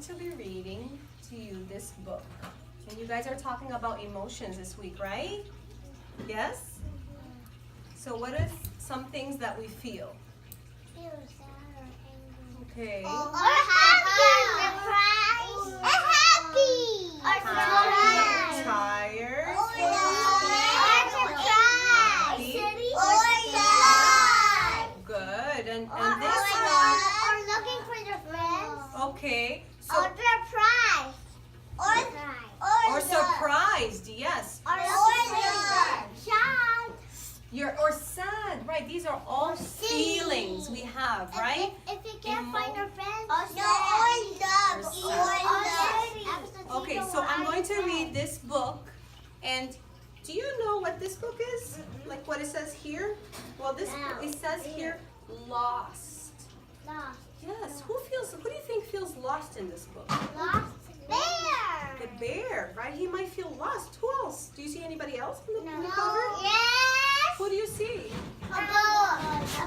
to be reading to you this book. And you guys are talking about emotions this week, right? Yes? So what are some things that we feel? Feel sad or angry. Okay. Or happy. Or happy. Or Tired. tired. Good. And Or this looking for your friends. okay. So Or surprised. or surprised, yes. Or sad. Or sad, right? These are all feelings we have, right? If you can't find your friends. Okay, so I'm going to read this book, and do you know what this book is? Like what it says here? Well, it says here, lost. Lost. Yes. Who do you think feels lost in this book? Lost bear. The bear, right? He might feel lost. Who else? Do you see anybody else in the No. cover? Yes. Who do you see? A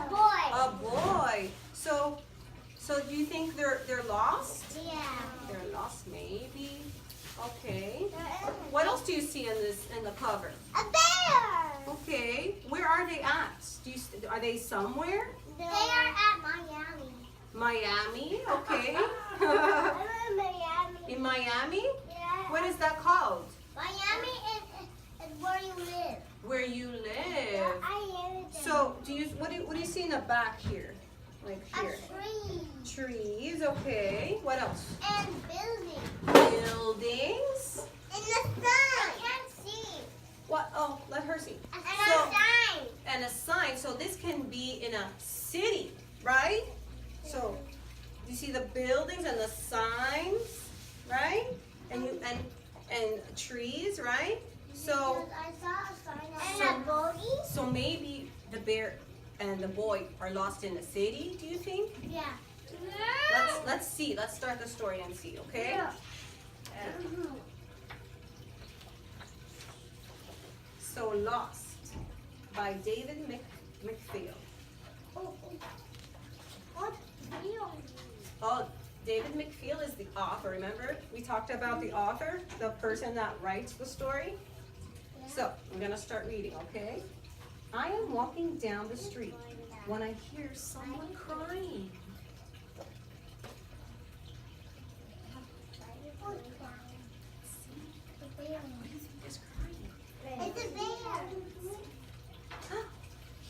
boy. A boy. So do you think they're lost? Yeah. They're lost, maybe. Okay. What else do you see in the cover? A bear. Okay. Where are they at? Are they somewhere? They are at Miami. Miami. Okay. I'm in Miami. In Miami? Yeah. What is that called? Miami is where you live. Where you live. I live there. So what do you see in the back here? Like A here. tree. Trees. Okay. What else? And building. Buildings. In the sun. I can't see. What? Oh, let her see. And So- a sign. And a sign. So this can be in a city, right? So you see the buildings and the signs, right? And trees, right? So Because I saw a sign. So- And a bogey. so maybe the bear and the boy are lost in the city. Do you think? Yeah. Let's see. Let's start the story and see. Okay. Yeah. So Lost by David McPhail. What? Oh, David McPhail is the author. Remember, we talked about the author, the person that writes the story. So I'm gonna start reading. Okay. I am walking down the street when I hear someone crying. Is crying. It's a bear.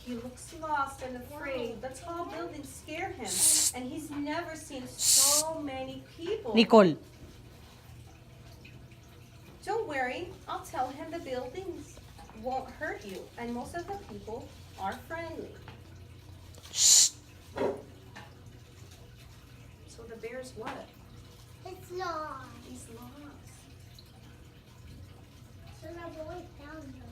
He looks lost and afraid. The tall buildings scare him, and he's never seen so many people. Nicole. Don't worry, I'll tell him the buildings won't hurt you, and most of the people are friendly. Shh. So the bear's what? It's lost. He's lost. So my boy found him.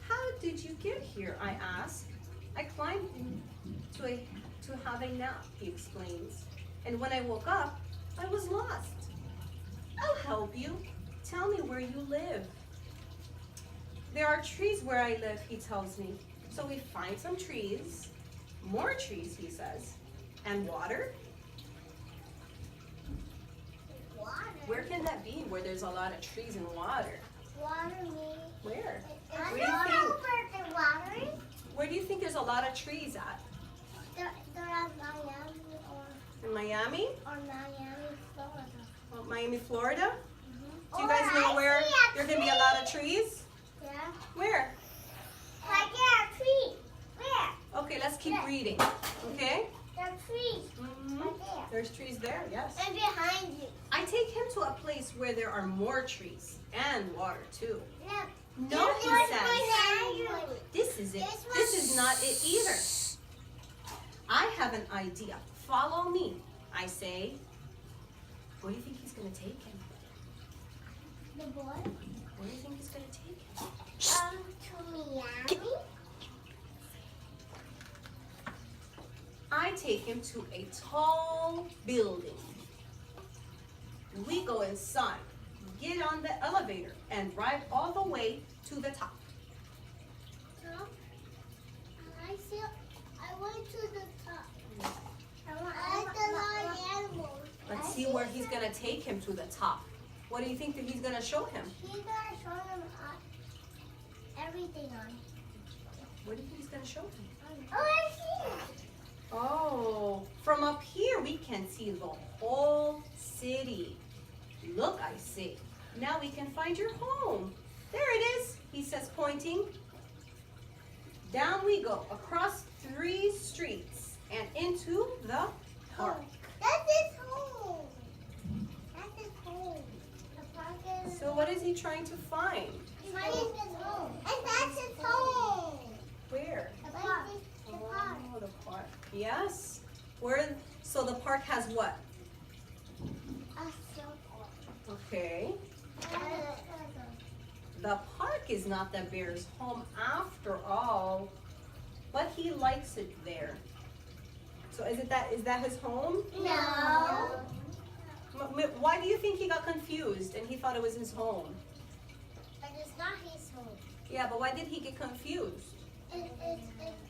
How did you get here? I asked. I climbed to have a nap, he explains. And when I woke up, I was lost. I'll help you. Tell me where you live. There are trees where I live, he tells me. So we find some trees, more trees, he says, and water. Water. Where can that be where there's a lot of trees and water? Water me. Where? I Where do you don't know think? where the water is. Where do you think there's a lot of trees at? They're at Miami In Miami? or Miami, Florida. Well, Miami, Florida? Do you Or guys know I where see a there can be a lot of trees? Yeah. Where? Like there are trees. Where? Okay, let's keep reading. Okay? There are trees. Mhm. Right there. There's trees there, yes. And behind you. I take him to a place where there are more trees and water too. Look. No, he This says. was This is it. This was- This is not it either. I have an idea. Follow me, I say. Where do you think he's going to take him? the boy. Where do you think he's going to take him? To Miami. I take him to a tall building. We go inside, get on the elevator, and ride all the way to the top. Top. I went to the top. I like the large animal. see where he's gonna take him to the top. What do you think that he's gonna show him? He's gonna show him everything on. What do you think he's gonna show him? Oh, I see. Oh, from up here we can see the whole city. Look, I see. Now we can find your home. There it is, he says, pointing. Down we go, across 3 streets and into the park. That's his home. That's his home. The park is. So what is he trying to find? He's finding his home. And that's his home. Where? The park. The park. Oh, the park. Yes. Where? So the park has what? A circle. Okay. The park is not the bear's home after all, but he likes it there. So is that his home? No. Why do you think he got confused and he thought it was his home? But it's not his home. Yeah, but why did he get confused? It's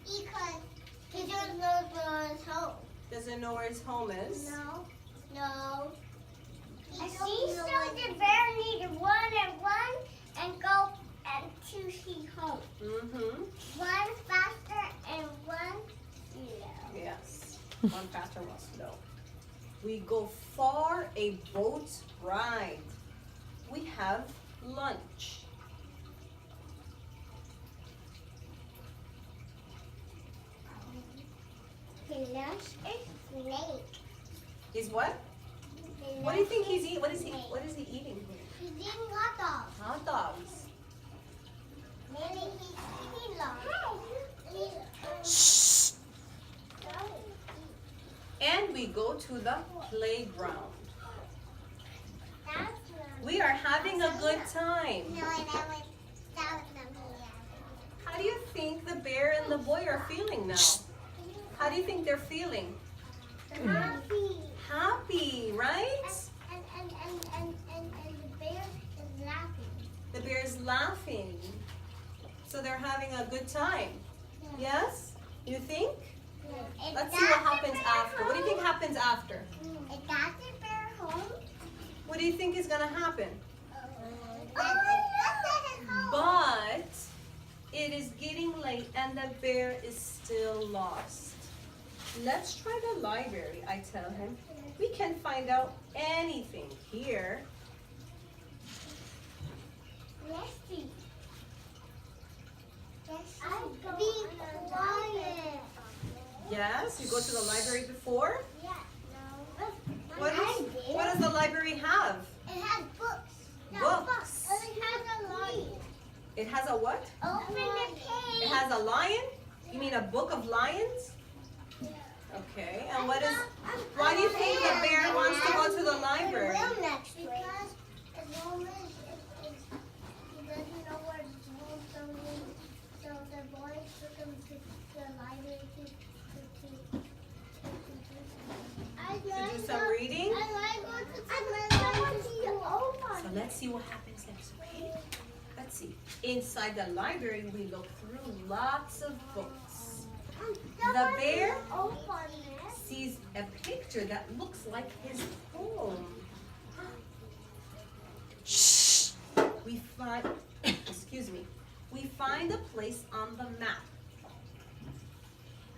because he doesn't know where his home. Doesn't know where his home is? No. No. And she showed the bear need to run and go and to see home. Mm-hmm. One faster and one slow. Yes. One faster, one slow. We go for a boat ride. We have lunch. The lunch is snake. Is what? What do you think he's eating? What is he eating? He's eating hot dogs. Hot dogs. Maybe he's eating lunch. Shh. And we go to the playground. That's We are having a good time. no, and I went down from How do you think the bear and the boy are feeling now? How do you think they're feeling? here. Happy. Happy, right? And the bear is laughing. The bear is laughing. So they're having a good time. Yes? You think? Is Let's see that what the happens bear after. What do you think home? happens after? Is that the bear home? What do you think is going to happen? Oh, that's his home. But it is getting late and the bear is still lost. Let's try the library, I tell him. We can find out anything here. Let's see. Be quiet. Yes, you go to the library before? Yeah. No. What does the library have? It has books. Books. It has a lion. It has a what? Open the page. It has a lion? You mean a book of lions? Okay, and what is, why do you think the bear wants to go to the library? Because as long as he doesn't know where it's home, so the boys took him to the library To do some reading? So let's see what happens next, okay? Let's see. Inside the library, we look through lots of books. The bear sees a picture that looks like his home. Shh. We find, excuse me, we find a place on the map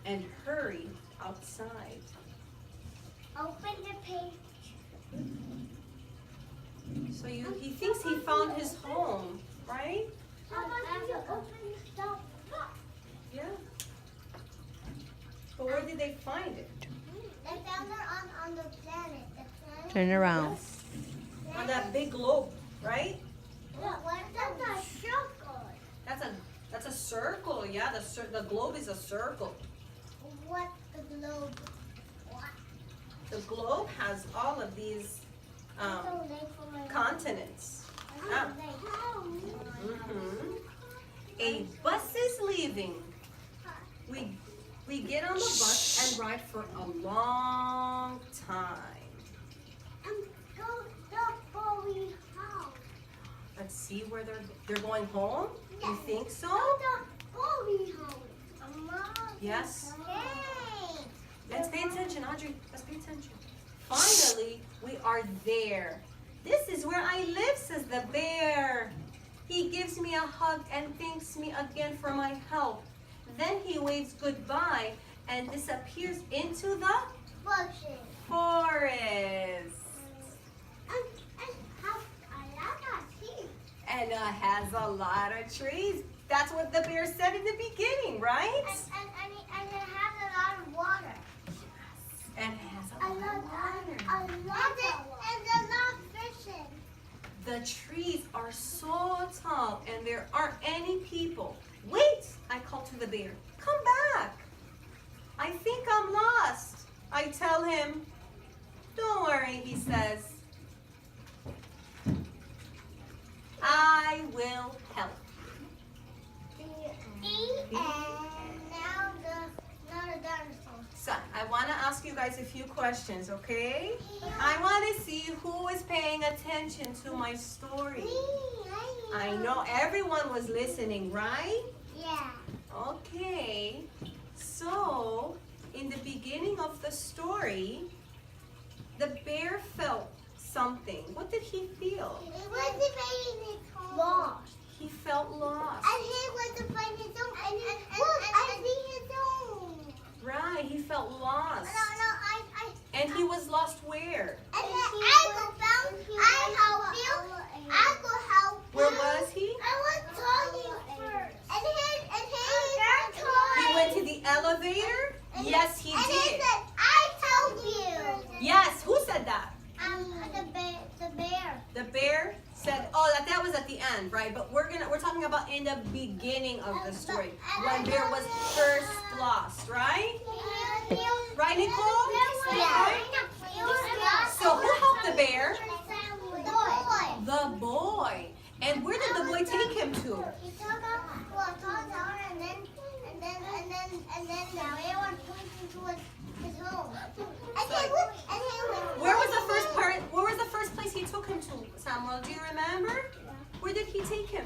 and hurry outside. Open the page. So he thinks he found his home, right? How about you open the book? Yeah. But where did they find it? They found it on the planet. The planet. Turn around. On that big globe, right? That's a circle. That's a circle. Yeah, the globe is a circle. What's the globe? What? The globe has all of these continents. Ah. Mhm. A bus is leaving. We get on the bus and ride for a long time. Going home. Let's see where they're going home. You think so? Going home. Mom. Yes. Hey. Let's pay attention, Audrey. Let's pay attention. Finally, we are there. This is where I live, says the bear. He gives me a hug and thanks me again for my help. Then he waves goodbye and disappears into the Bushes. forest. And have a lot of teeth. And has a lot of trees. That's what the bear said in the beginning, right? And it has a lot of water. And has A lot of water. And a lot of fishing. The trees are so tall and there aren't any people. Wait, I call to the bear. Come back. I think I'm lost. I tell him. Don't worry, he says. I will help. And now the dinosaur. So, I want to ask you guys a few questions, okay? I want to see who is paying attention to my story. I know everyone was listening, right? Yeah. Okay. So, in the beginning of the story, the bear felt something. What did he feel? He was debating his home. Lost. He felt lost. And he was to find his home. Look, I see his home. Right, he felt lost. No, And he was lost where? I will help you. I will help you. Where was he? I was talking first. And He went to the elevator? Yes, he and did. he said, I told you. Yes, who said that? The bear. The bear said, oh, that was at the end, right? But we're talking about in the beginning of the story, when bear was first lost, right? Right, Nicole? Yeah. So who helped the bear? The boy. The boy. And where did the boy take him to? He took up a tall tower and then the bear was pointing towards his home. Where was the first part? Where was the first place he took him to, Samuel? Do you remember? Where did he take him?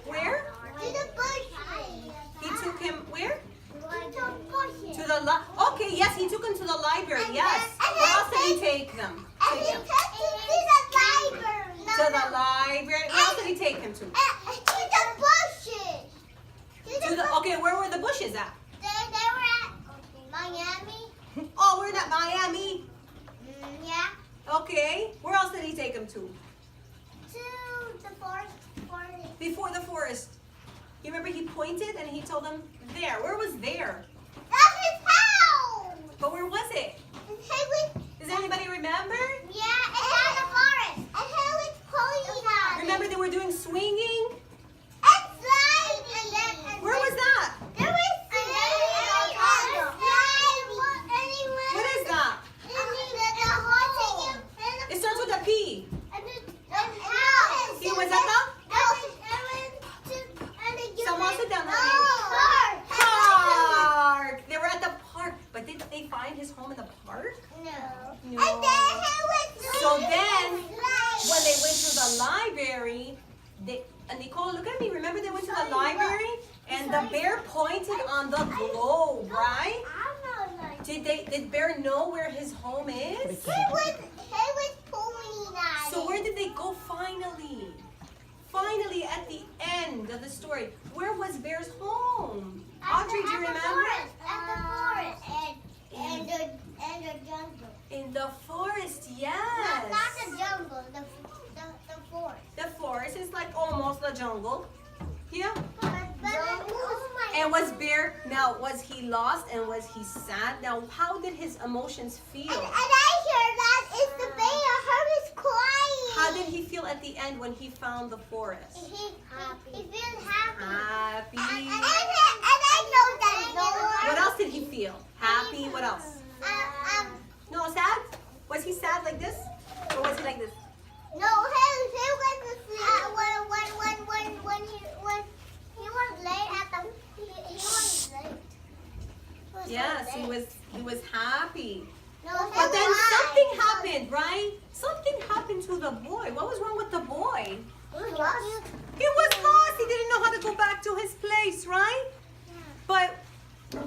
Where? To the bushes. He took him where? To the bushes. To the okay, yes, he took him to the library. Yes. Where else did he take them? And he took him to the library. To the library. Where else did he take him to? To the bushes. Okay, where were the bushes at? They were at Miami. Oh, we're at Miami. Yeah. Okay. Where else did he take him to? To the forest. Before the forest. You remember he pointed and he told them there. Where was there? That's his house. But where was it? Does anybody remember? Yeah, it's in the forest. And he was pulling on. Remember they were doing swinging? And sliding. Where was that? There was What is that? It starts with a P. He was at the? Someone sit down, honey. Park. They were at the park. But did they find his home in the park? No. No. And then he was So then, when they went to the library, Nicole, look at me. Remember they went to the library? And the bear pointed on the globe, right? Did Bear know where his home is? He was pulling on. So where did they go finally? Finally, at the end of the story, where was Bear's home? Audrey, do you remember? At the forest. And the jungle. In the forest, yes. Not the jungle, the forest. The forest is like almost the jungle. Yeah. Oh my. And was Bear, now was he lost and was he sad? Now how did his emotions feel? And I hear that it's the bear. Her is crying. How did he feel at the end when he found the forest? He feels happy. Happy. And I know that. What else did he feel? Happy, what else? No, sad? Was he sad like this? Or was he like this? No, he was asleep. When he was late at the he was late. Yes, he was happy. No, But then something happened, right? Something happened to the boy. What was wrong with the boy? He was lost. He didn't know how to go back to his place, right? But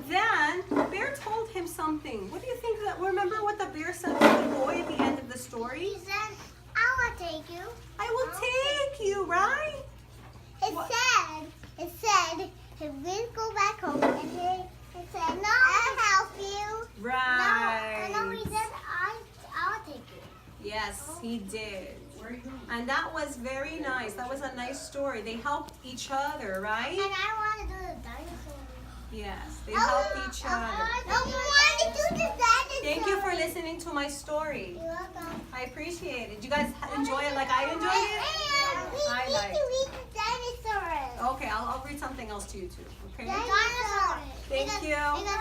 then Bear told him something. What do you think that? Remember what the bear said to the boy? story? He said, I will take you. I will take you, right? What? It said, he will go back home and he said, no, I'll help you. Right. No, he said, I'll take you. Yes, he did. And that was very nice. That was a nice story. They helped each other, right? And I want to do the dinosaur. Yes, they helped each other. I want to do the dinosaur. Thank you for listening to my story. You're welcome. I appreciate it. You guys enjoy it like I enjoyed it? And we I need like. to read the dinosaurs. Okay, I'll read something else to you too. Okay? Dinosaurs. Thank you. Because